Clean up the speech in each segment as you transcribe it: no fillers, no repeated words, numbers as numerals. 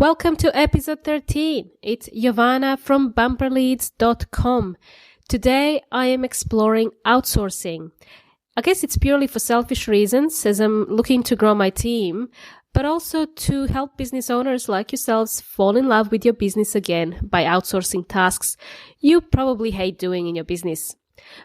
Welcome to episode 13. It's Giovanna from bumperleads.com. Today I am exploring outsourcing. I guess it's purely for selfish reasons as I'm looking to grow my team, but also to help business owners like yourselves fall in love with your business again by outsourcing tasks you probably hate doing in your business.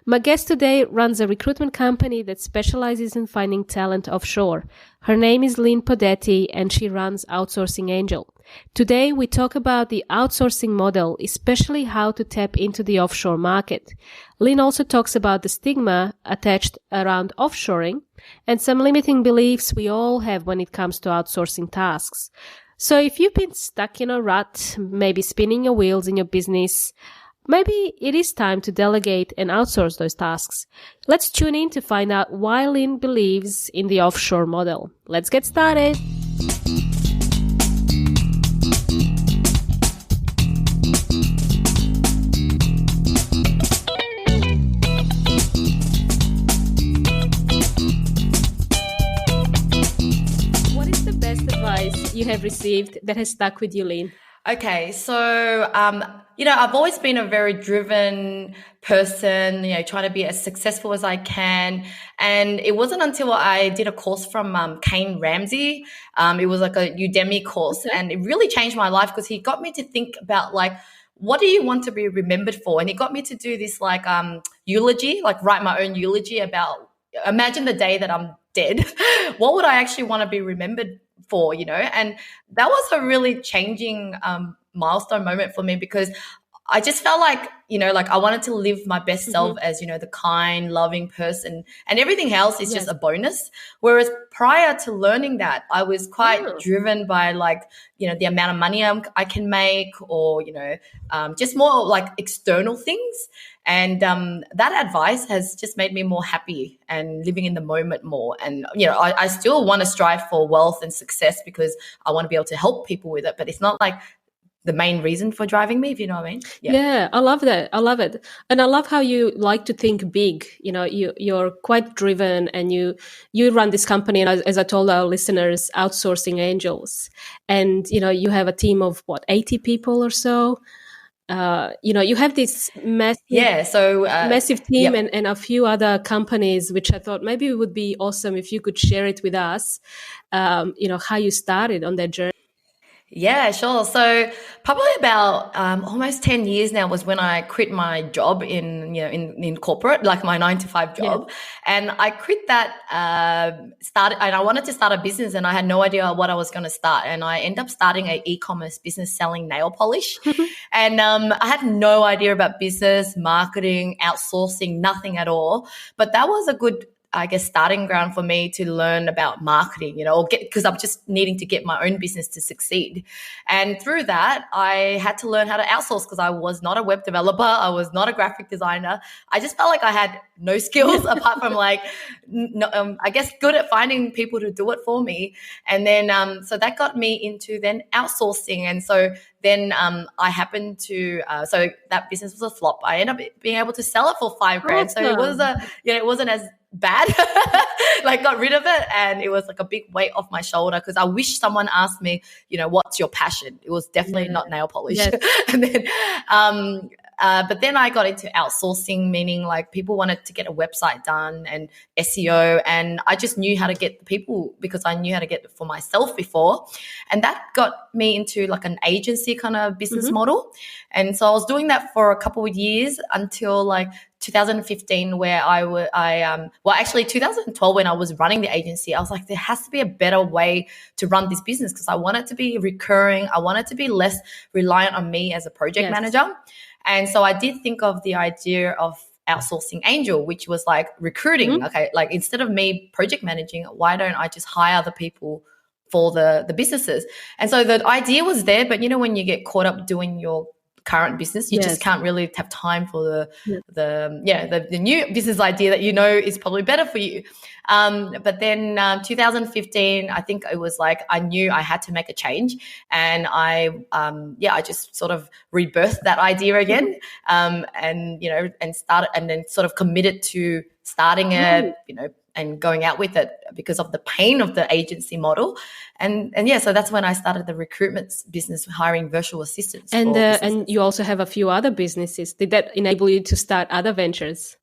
My guest today runs a recruitment company that specializes in finding talent offshore. Her name is Linh Podetti and she runs Outsourcing Angel. Today we talk about the outsourcing model, especially how to tap into the offshore market. Linh also talks about the stigma attached around offshoring and some limiting beliefs we all have when it comes to outsourcing tasks. So if you've been stuck in a rut, maybe spinning your wheels in your business, maybe it is time to delegate and outsource those tasks. Let's tune in to find out why Linh believes in the offshore model. Let's get started. What is the best advice you have received that has stuck with you, Linh? Okay, so, I've always been a very driven person, trying to be as successful as I can. And it wasn't until I did a course from Kane Ramsey. It was like a Udemy course, and it really changed my life because he got me to think about what do you want to be remembered for? And he got me to do this eulogy, write my own eulogy about, imagine the day that I'm dead. What would I actually want to be remembered for, and that was a really changing milestone moment for me because I just felt like I wanted to live my best self as, the kind, loving person, and everything else is just a bonus. Whereas prior to learning that, I was quite driven by the amount of money I can make or, just more external things. And that advice has just made me more happy and living in the moment more. And, I still want to strive for wealth and success because I want to be able to help people with it. But it's not the main reason for driving me, if you know what I mean. Yeah, I love that. I love it. And I love how you like to think big. You're quite driven and you run this company. And as I told our listeners, Outsourcing Angels. And, you have a team of 80 people or so. You have this massive team and a few other companies, which I thought maybe it would be awesome if you could share it with us, how you started on that journey. Yeah, sure. So probably about almost 10 years now was when I quit my job in corporate, my 9-to-5 job. Yeah. And I quit that, and I wanted to start a business and I had no idea what I was going to start. And I ended up starting an e-commerce business selling nail polish. And I had no idea about business, marketing, outsourcing, nothing at all. But that was a good starting ground for me to learn about marketing, because I'm just needing to get my own business to succeed. And through that, I had to learn how to outsource because I was not a web developer. I was not a graphic designer. I just felt like I had no skills apart from good at finding people to do it for me. And then, so that got me into then outsourcing. And so then I happened to, so that business was a flop. I ended up being able to sell it for $5,000. Awesome. So it was it wasn't as bad, got rid of it. And it was a big weight off my shoulder because I wish someone asked me, what's your passion? It was definitely not nail polish. Yes. And then, but then I got into outsourcing, meaning people wanted to get a website done and SEO. And I just knew how to get the people because I knew how to get it for myself before. And that got me into an agency kind of business model. And so I was doing that for a couple of years until 2015 where 2012 when I was running the agency, I was like, there has to be a better way to run this business because I want it to be recurring. I want it to be less reliant on me as a project manager. And so I did think of the idea of Outsourcing Angel, which was recruiting. Okay, instead of me project managing, why don't I just hire the people for the businesses? And so the idea was there, but when you get caught up doing your current business, you just can't really have time for the new business idea that is probably better for you. But then 2015, I think it was I knew I had to make a change, and I just sort of rebirthed that idea again, and started, and then sort of committed to starting and going out with it because of the pain of the agency model. And yeah, so that's when I started the recruitment business, hiring virtual assistants. And you also have a few other businesses. Did that enable you to start other ventures?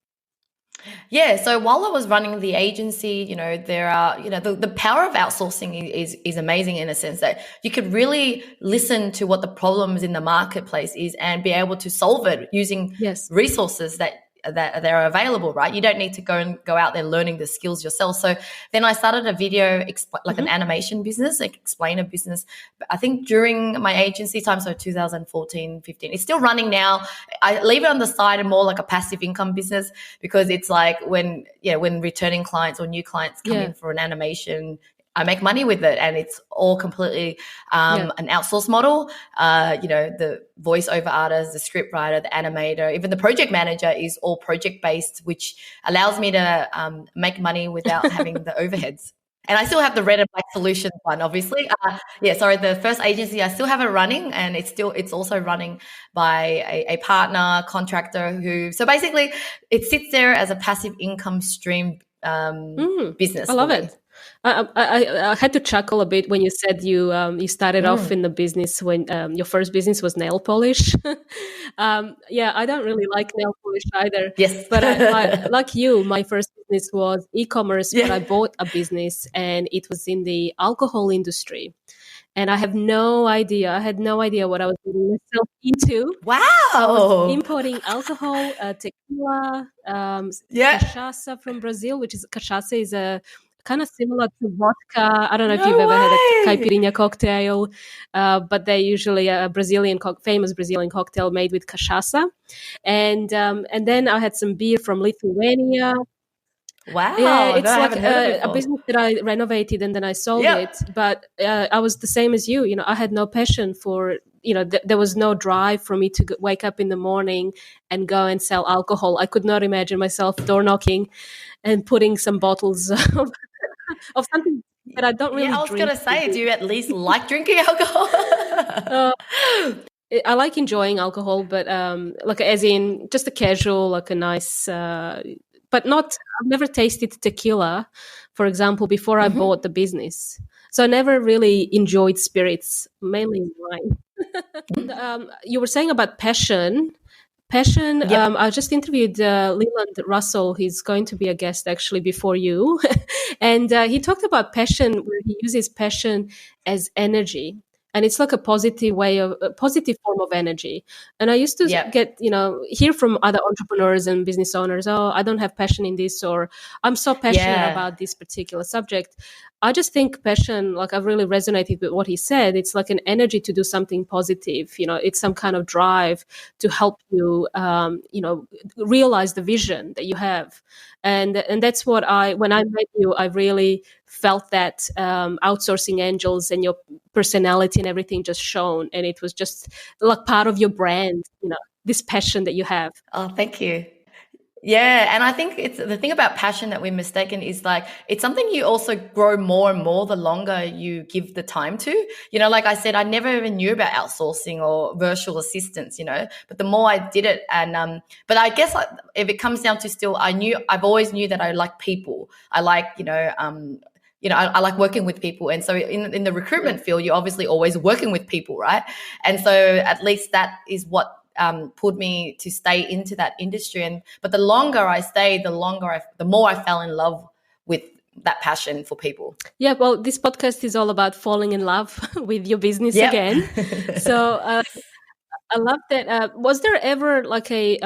Yeah. So while I was running the agency, there are, the power of outsourcing is amazing in a sense that you could really listen to what the problems in the marketplace is and be able to solve it using resources that are available, right? You don't need to go out there learning the skills yourself. So then I started a video, like an animation business, like explainer business. I think during my agency time, so 2014, 15, it's still running now. I leave it on the side and more like a passive income business because it's like when returning clients or new clients come in for an animation, I make money with it, and it's all completely an outsource model. The voiceover artist, the script writer, the animator, even the project manager is all project based, which allows me to make money without having the overheads. And I still have the red and black solution one, obviously. The first agency, I still have it running, and it's also running by a partner contractor so basically it sits there as a passive income stream business. I love it. I had to chuckle a bit when you said you started off in the business when your first business was nail polish. I don't really like nail polish either. Yes. But like you, my first business was e-commerce, but I bought a business and it was in the alcohol industry. And I had no idea what I was getting myself into. Wow. I was importing alcohol, tequila, cachaça from Brazil, cachaça is a kind of similar to vodka. I don't know if you've ever had a caipirinha cocktail, but they're usually a famous Brazilian cocktail made with cachaça. And then I had some beer from Lithuania. Wow. Yeah, it's like a business that I renovated and then I sold it. But I was the same as you. I had no passion for, there was no drive for me to wake up in the morning and go and sell alcohol. I could not imagine myself door knocking and putting some bottles of something that I don't really drink. I was going to say, do you at least like drinking alcohol? I like enjoying alcohol, but as in just a casual, like a nice... but I've never tasted tequila, for example, before I bought the business. So I never really enjoyed spirits, mainly wine. You were saying about passion. I just interviewed Leland Russell. He's going to be a guest actually before you. And he talked about passion, where he uses passion as energy. And it's like a positive form of energy. And I used to hear from other entrepreneurs and business owners, I don't have passion in this, or I'm so passionate about this particular subject. I just think passion, like I've really resonated with what he said. It's like an energy to do something positive. It's some kind of drive to help you, realize the vision that you have. And that's what when I met you, I really felt that Outsourcing Angels and your personality and everything just shone. And it was just like part of your brand, this passion that you have. Oh, thank you. Yeah. And I think it's the thing about passion that we're mistaken is like, it's something you also grow more and more the longer you give the time to. Like I said, I never even knew about outsourcing or virtual assistants, but the more I did it but I guess if it comes down to still, I've always knew that I like people. I like, I like working with people. And so in the recruitment field, you're obviously always working with people, right? And so at least that is what pulled me to stay into that industry. But the longer I stayed, the more I fell in love with that passion for people. Yeah, well, this podcast is all about falling in love with your business again. So I love that. Was there ever like a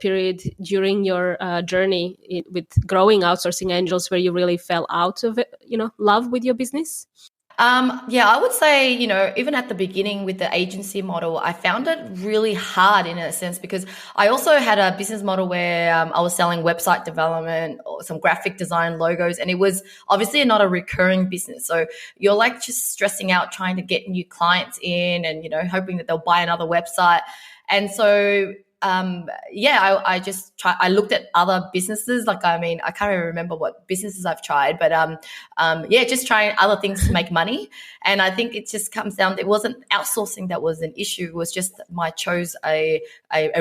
period during your journey with growing Outsourcing Angels where you really fell out of it, love with your business? I would say, even at the beginning with the agency model, I found it really hard in a sense because I also had a business model where I was selling website development or some graphic design logos, and it was obviously not a recurring business. So you're like just stressing out trying to get new clients in and, hoping that they'll buy another website. And so I just I looked at other businesses. Like, I mean, I can't even remember what businesses I've tried, but just trying other things to make money. And I think it just comes down, it wasn't outsourcing that was an issue. It was just I chose a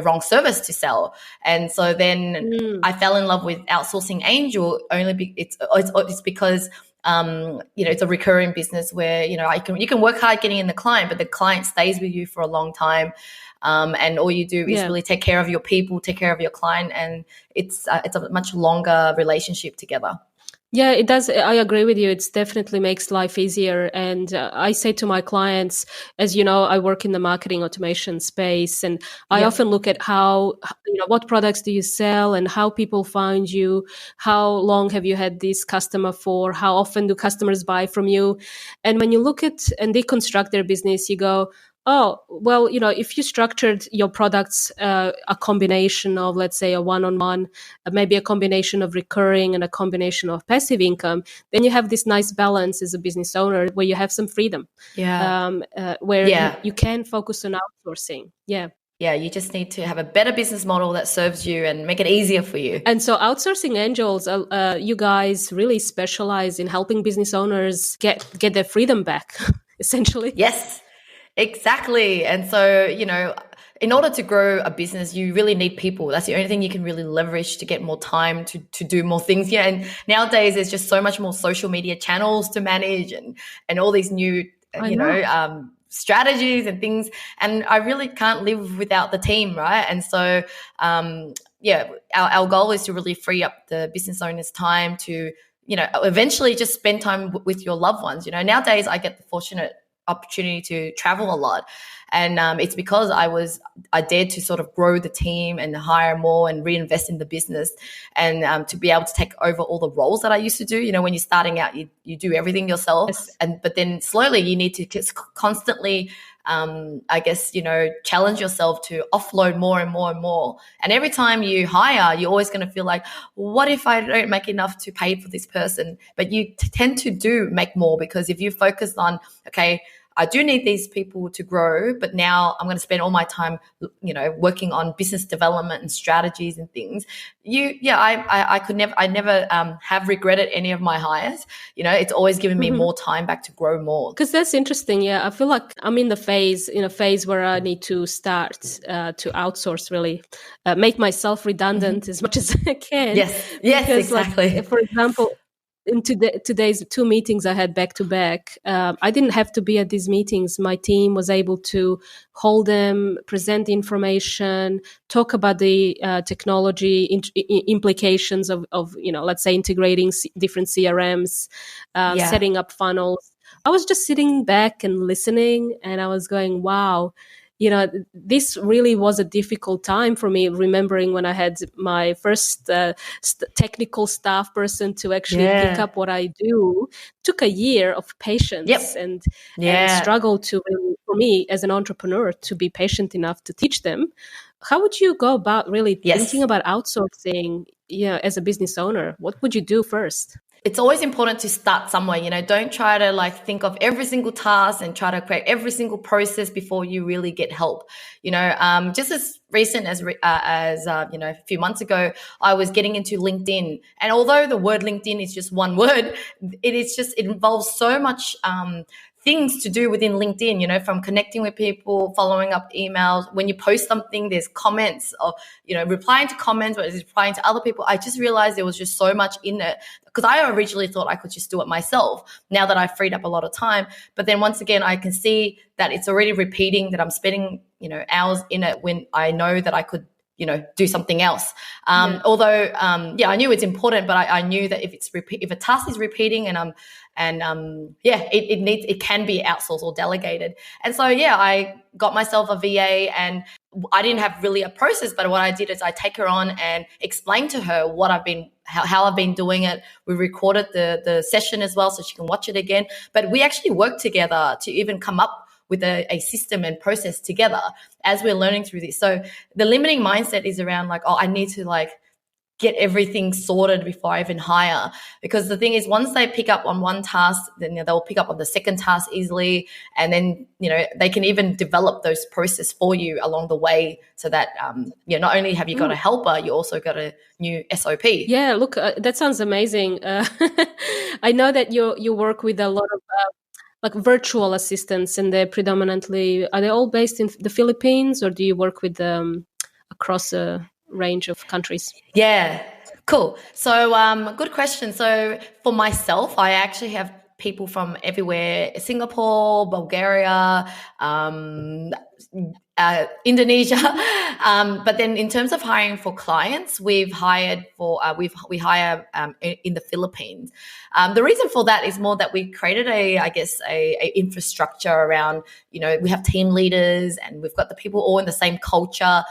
wrong service to sell. And so then I fell in love with Outsourcing Angel it's because it's a recurring business where, you can work hard getting in the client, but the client stays with you for a long time. And all you do is really take care of your people, take care of your client, and it's a much longer relationship together. Yeah, it does. I agree with you. It definitely makes life easier. And I say to my clients, as you know, I work in the marketing automation space, and I often look at how, what products do you sell and how people find you? How long have you had this customer for? How often do customers buy from you? And when you look at and deconstruct their business, you go, oh, well, if you structured your products a combination of, let's say, a one-on-one, maybe a combination of recurring and a combination of passive income, then you have this nice balance as a business owner where you have some freedom, where you can focus on outsourcing. Yeah. Yeah, you just need to have a better business model that serves you and make it easier for you. And so Outsourcing Angels, you guys really specialize in helping business owners get their freedom back, essentially. Yes. Exactly. And so, in order to grow a business, you really need people. That's the only thing you can really leverage to get more time to do more things. Yeah. And nowadays there's just so much more social media channels to manage and all these new, strategies and things. And I really can't live without the team. Right. And so, our goal is to really free up the business owner's time to, eventually just spend time with your loved ones. Nowadays I get the fortunate opportunity to travel a lot, and it's because I dared to sort of grow the team and hire more and reinvest in the business, and to be able to take over all the roles that I used to do. When you're starting out, you do everything yourself. Yes. But then slowly you need to constantly challenge yourself to offload more and more and more. And every time you hire, you're always going to feel like, what if I don't make enough to pay for this person? But you tend to make more, because if you focus on, okay, I do need these people to grow, but now I'm going to spend all my time, working on business development and strategies and things. I never have regretted any of my hires. It's always given me more time back to grow more. Because that's interesting. Yeah, I feel like I'm in a phase where I need to start to outsource, really, make myself redundant as much as I can. Yes, exactly. For example, in today's 2 meetings I had back to back, I didn't have to be at these meetings. My team was able to hold them, present the information, talk about the technology implications of let's say integrating different CRMs, setting up funnels. I was just sitting back and listening, and I was going, wow. This really was a difficult time for me, remembering when I had my first technical staff person to actually pick up what I do. It took a year of patience and struggle for me as an entrepreneur to be patient enough to teach them. How would you go about really thinking about outsourcing as a business owner? What would you do first? It's always important to start somewhere. Don't try to think of every single task and try to create every single process before you really get help. Just as recent as a few months ago, I was getting into LinkedIn, and although the word LinkedIn is just one word, it involves so much things to do within LinkedIn, from connecting with people, following up emails. When you post something, there's comments of, replying to comments, but it's replying to other people. I just realized there was just so much in it, because I originally thought I could just do it myself, now that I've freed up a lot of time. But then once again, I can see that it's already repeating, that I'm spending, hours in it when I know that I could, do something else. Although, I knew it's important, but I knew that if a task is repeating it can be outsourced or delegated. And so, I got myself a VA, and I didn't have really a process, but what I did is I take her on and explain to her what how I've been doing it. We recorded the session as well, so she can watch it again. But we actually worked together to even come up with a system and process together as we're learning through this. So the limiting mindset is around I need to get everything sorted before I even hire. Because the thing is, once they pick up on one task, then they'll pick up on the second task easily. And then, they can even develop those process for you along the way so that, not only have you got a helper, you also got a new SOP. Yeah, look, that sounds amazing. I know that you work with a lot of like virtual assistants, and are they all based in the Philippines, or do you work with across a range of countries? Yeah, cool. So good question. So for myself, I actually have people from everywhere: Singapore, Bulgaria, Indonesia. But then in terms of hiring for clients, we've hired for we hire in the Philippines. The reason for that is more that we created a infrastructure around, we have team leaders and we've got the people all in the same culture.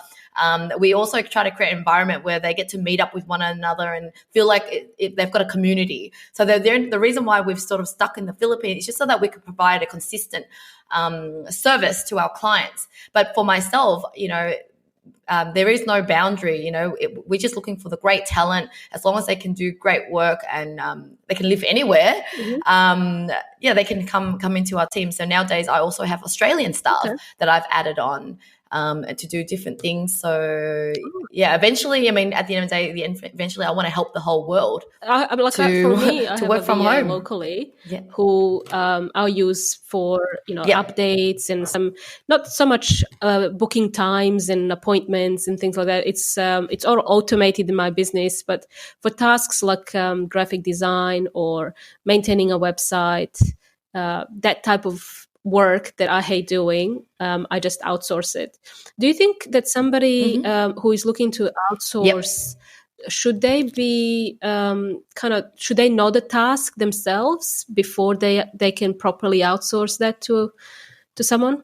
We also try to create an environment where they get to meet up with one another and feel like they've got a community. So the reason why we've sort of stuck in the Philippines is just so that we could provide a consistent service to our clients. But for myself, there is no boundary. We're just looking for the great talent. As long as they can do great work and they can live anywhere, they can come into our team. So nowadays, I also have Australian staff that I've added on to do different things. So eventually, at the end of the day, eventually I want to help the whole world. For me, I to work from home locally, who I'll use for updates and not so much booking times and appointments and things like that. It's all automated in my business, but for tasks like graphic design or maintaining a website, that type of work that I hate doing, I just outsource it. Do you think that somebody who is looking to outsource, should they be should they know the task themselves before they can properly outsource that to someone?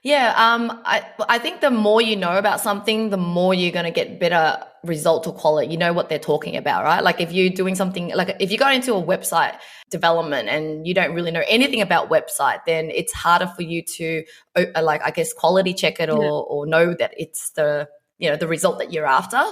Yeah, I think the more you know about something, the more you're going to get better result or quality. You know what they're talking about, right? Like if you're doing something, like if you got into a website development and you don't really know anything about website, then it's harder for you to quality check it or know that it's the result that you're after.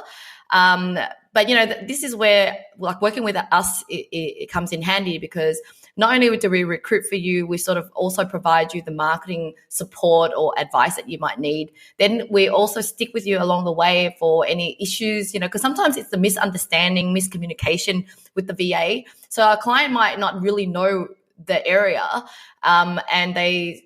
But this is where like working with us, it comes in handy, because not only do we recruit for you, we sort of also provide you the marketing support or advice that you might need. Then we also stick with you along the way for any issues, because sometimes it's the misunderstanding, miscommunication with the VA. So our client might not really know the area, and they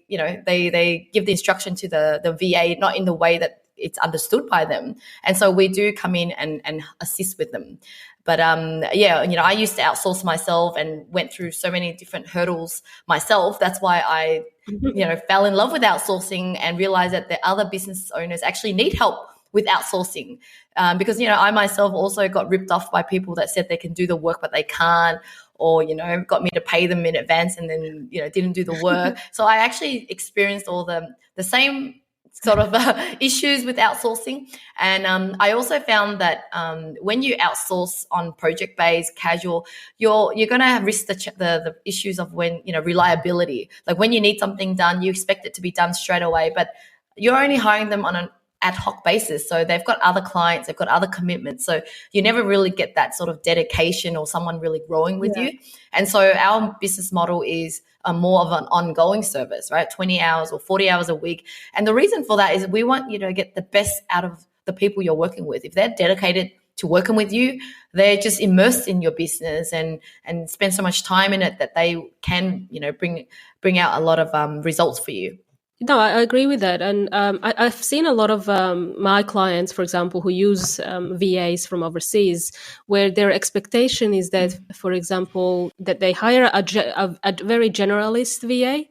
give the instruction to the VA not in the way that it's understood by them. And so we do come in and assist with them. But I used to outsource myself and went through so many different hurdles myself. That's why I, fell in love with outsourcing and realized that the other business owners actually need help with outsourcing. Because, I myself also got ripped off by people that said they can do the work, but they can't, or, got me to pay them in advance and then, didn't do the work. So I actually experienced all the same sort of issues with outsourcing. And I also found that when you outsource on project-based, casual, you're going to risk the issues of when, reliability. Like when you need something done, you expect it to be done straight away, but you're only hiring them on an ad hoc basis. So they've got other clients, they've got other commitments. So you never really get that sort of dedication or someone really growing with you. And so our business model is more of an ongoing service, right? 20 hours or 40 hours a week. And the reason for that is we want you to get the best out of the people you're working with. If they're dedicated to working with you, they're just immersed in your business and spend so much time in it that they can, bring out a lot of results for you. No, I agree with that. And I've seen a lot of my clients, for example, who use VAs from overseas, where their expectation is that, for example, that they hire a very generalist VA,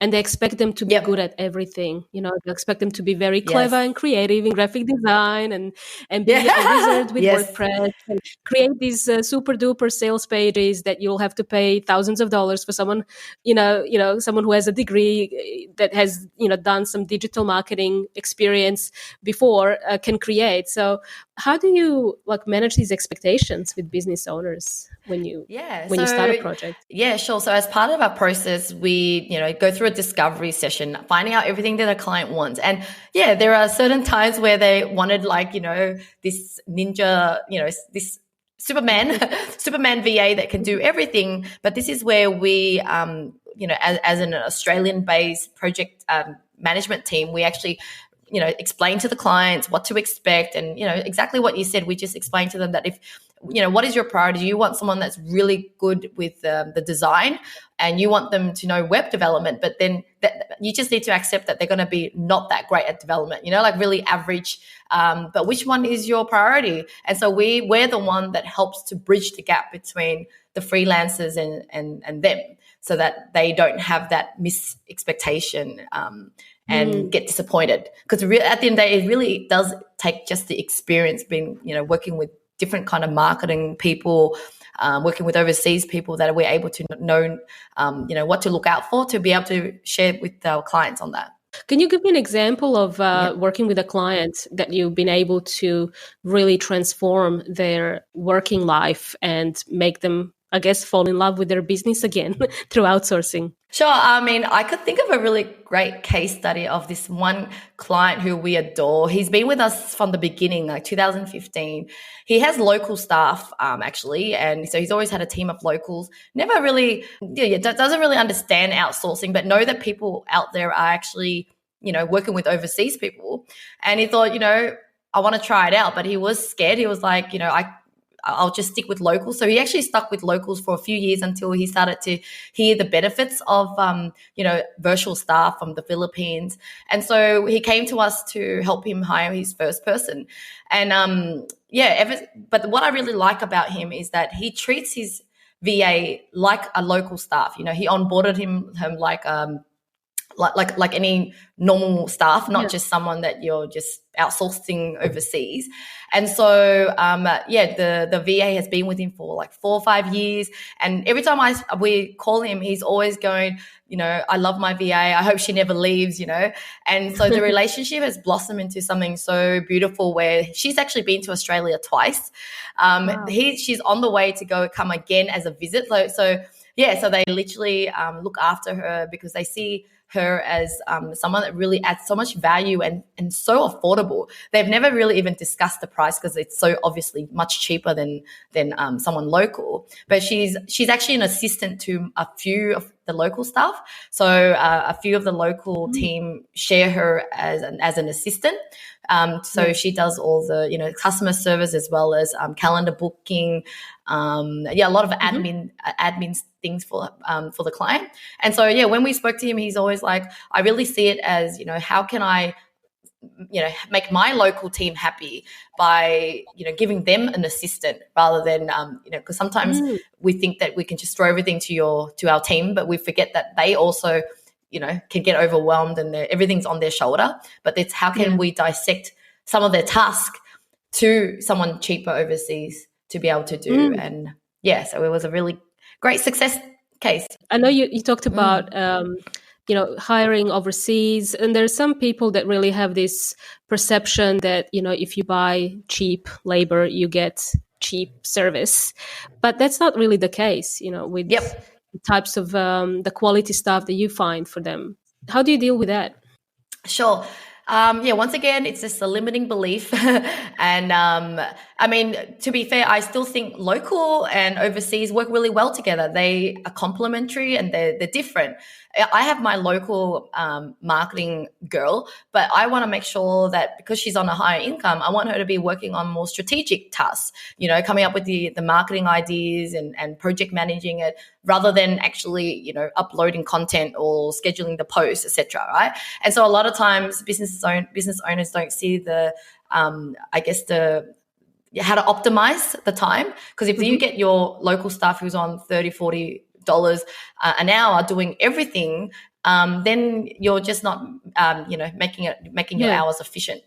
and they expect them to be good at everything. They expect them to be very clever and creative in graphic design and be a wizard with WordPress and create these super duper sales pages that you'll have to pay thousands of dollars for someone, someone who has a degree that has, done some digital marketing experience before can create. So how do you manage these expectations with business owners when you start a project? Yeah, sure. So as part of our process, we, go through a discovery session, finding out everything that a client wants. And yeah, there are certain times where they wanted like, this ninja, this Superman VA that can do everything. But this is where we, as an Australian-based project management team, we actually, explain to the clients what to expect, and, exactly what you said. We just explain to them that if, what is your priority? You want someone that's really good with the design, and you want them to know web development, but then you just need to accept that they're going to be not that great at development, like really average. But which one is your priority? And so we're the one that helps to bridge the gap between the freelancers and them, so that they don't have that mis-expectation and get disappointed. Because at the end of the day, it really does take just the experience being, working with different kind of marketing people, working with overseas people, that we're able to know, what to look out for, to be able to share with our clients on that. Can you give me an example of working with a client that you've been able to really transform their working life and make them, I guess, fall in love with their business again through outsourcing? Sure. I mean, I could think of a really great case study of this one client who we adore. He's been with us from the beginning, like 2015. He has local staff, actually. And so he's always had a team of locals. Never really, doesn't really understand outsourcing, but know that people out there are actually, working with overseas people. And he thought, I want to try it out, but he was scared. He was like, I'll just stick with locals. So he actually stuck with locals for a few years until he started to hear the benefits of, virtual staff from the Philippines. And so he came to us to help him hire his first person. And but what I really like about him is that he treats his VA like a local staff. He onboarded him like any normal staff, not just someone that you're just outsourcing overseas. And so, the VA has been with him for like 4 or 5 years. And every time we call him, he's always going, I love my VA. I hope she never leaves, And so the relationship has blossomed into something so beautiful, where she's actually been to Australia twice. Wow. She's on the way to come again as a visit. So they literally look after her, because they see her as someone that really adds so much value and so affordable. They've never really even discussed the price, because it's so obviously much cheaper than someone local. But she's actually an assistant to a few of the local staff. So a few of the local team share her as an assistant. So she does all the customer service, as well as calendar booking. A lot of admin things for the client. And so when we spoke to him, he's always like, I really see it as, how can I make my local team happy by giving them an assistant, rather than because sometimes we think that we can just throw everything to our team, but we forget that they also can get overwhelmed and everything's on their shoulder. But it's how can we dissect some of their task to someone cheaper overseas to be able to do. And so it was a really great success case. I know you talked about hiring overseas, and there's some people that really have this perception that if you buy cheap labor, you get cheap service, but that's not really the case. With the types of the quality stuff that you find for them. How do you deal with that? Sure. Once again, it's just a limiting belief. And I mean, to be fair, I still think local and overseas work really well together. They are complementary and they're different. I have my local marketing girl, but I want to make sure that because she's on a higher income, I want her to be working on more strategic tasks, coming up with the marketing ideas and project managing it, rather than actually, uploading content or scheduling the posts, etc. Right? And so a lot of times business owners don't see how to optimize the time. Because if you get your local staff who's on $30-40 an hour doing everything, then you're just not, making your hours efficient.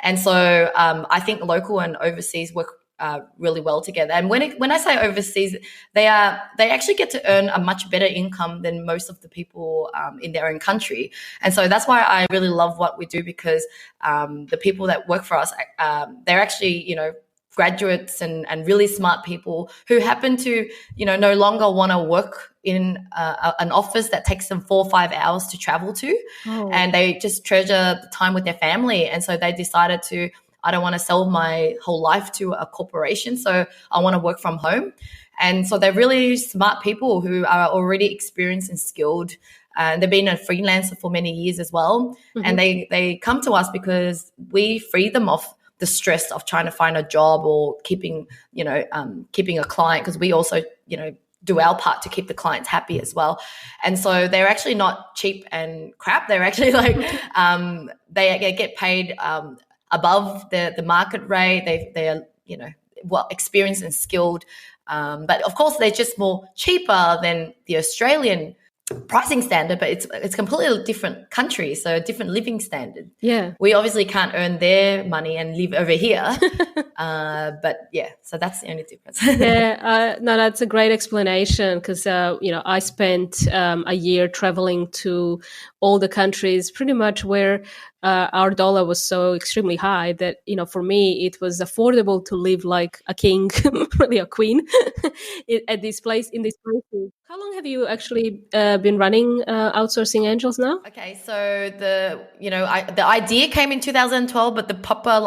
And so I think local and overseas work really well together. And when I say overseas, they actually get to earn a much better income than most of the people in their own country. And so that's why I really love what we do, because the people that work for us, they're actually, graduates and really smart people who happen to, no longer want to work in an office that takes them 4 or 5 hours to travel to. Oh. And they just treasure the time with their family. And so they decided I don't want to sell my whole life to a corporation, so I want to work from home. And so they're really smart people who are already experienced and skilled. They've been a freelancer for many years as well. Mm-hmm. And they come to us because we free them of the stress of trying to find a job or keeping a client, because we also, do our part to keep the clients happy as well. And so they're actually not cheap and crap. They're actually they get paid above the market rate. They are, well experienced and skilled. But of course, they're just more cheaper than the Australian pricing standard, but it's completely different country, so a different living standard. Yeah, we obviously can't earn their money and live over here. But yeah, so that's the only difference. Yeah, no, that's a great explanation, because I spent a year traveling to all the countries pretty much where our dollar was so extremely high that, for me, it was affordable to live like a king, really a queen, in these places. How long have you actually been running Outsourcing Angels now? Okay, so the idea came in 2012, but the proper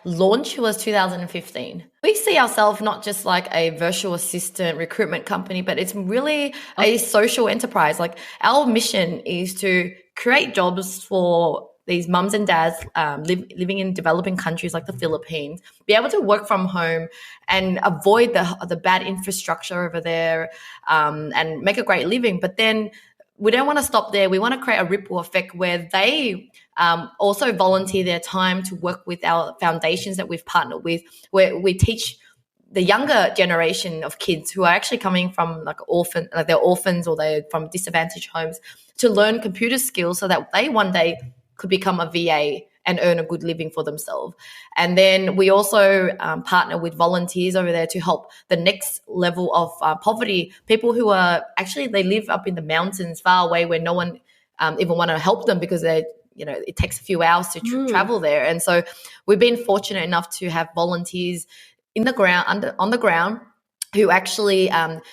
launch was 2015. We see ourselves not just like a virtual assistant recruitment company, but it's really a social enterprise. Like, our mission is to create jobs for these mums and dads living in developing countries like the Philippines, be able to work from home and avoid the bad infrastructure over there, and make a great living. But then we don't want to stop there. We want to create a ripple effect where they also volunteer their time to work with our foundations that we've partnered with, where we teach the younger generation of kids who are actually coming from they're orphans or they're from disadvantaged homes, to learn computer skills so that they one day could become a VA and earn a good living for themselves. And then we also partner with volunteers over there to help the next level of poverty, people who are actually, they live up in the mountains far away where no one even want to help them because it takes a few hours to travel there. And so we've been fortunate enough to have volunteers on the ground who actually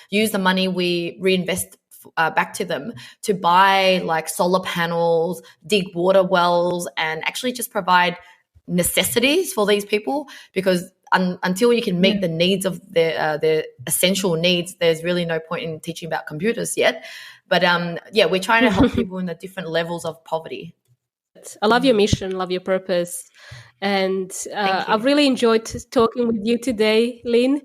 use the money we reinvest back to them to buy solar panels, dig water wells, and actually just provide necessities for these people, because until you can meet the needs of their essential needs, there's really no point in teaching about computers yet. But we're trying to help people in the different levels of poverty. I love your mission, love your purpose. And I've really enjoyed talking with you today, Lynn.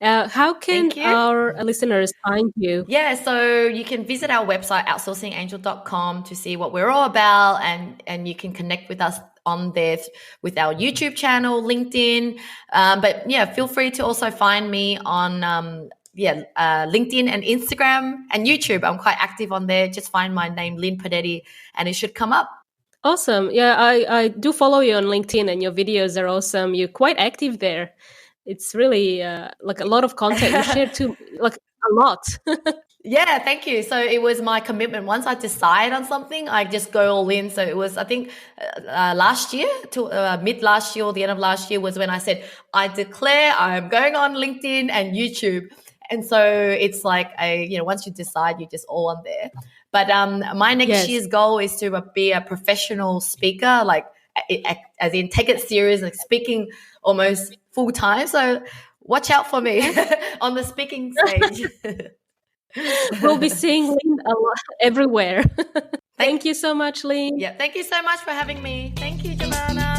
How can our listeners find you? Yeah, so you can visit our website, outsourcingangel.com, to see what we're all about, and you can connect with us on there with our YouTube channel, LinkedIn. But yeah, feel free to also find me on LinkedIn and Instagram and YouTube. I'm quite active on there. Just find my name, Linh Podetti, and it should come up. Awesome. Yeah, I do follow you on LinkedIn, and your videos are awesome. You're quite active there. It's really a lot of content you share too, a lot. Yeah, thank you. So it was my commitment. Once I decide on something, I just go all in. So it was, I think, last year, to mid last year or the end of last year, was when I said, I declare I'm going on LinkedIn and YouTube. And so it's once you decide, you're just all on there. But my next year's goal is to be a professional speaker, as in take it serious, speaking almost full time. So watch out for me on the speaking stage. We'll be seeing Lynn everywhere. Thank you so much, Lynn. Yeah, thank you so much for having me. Thank you, Giovanna.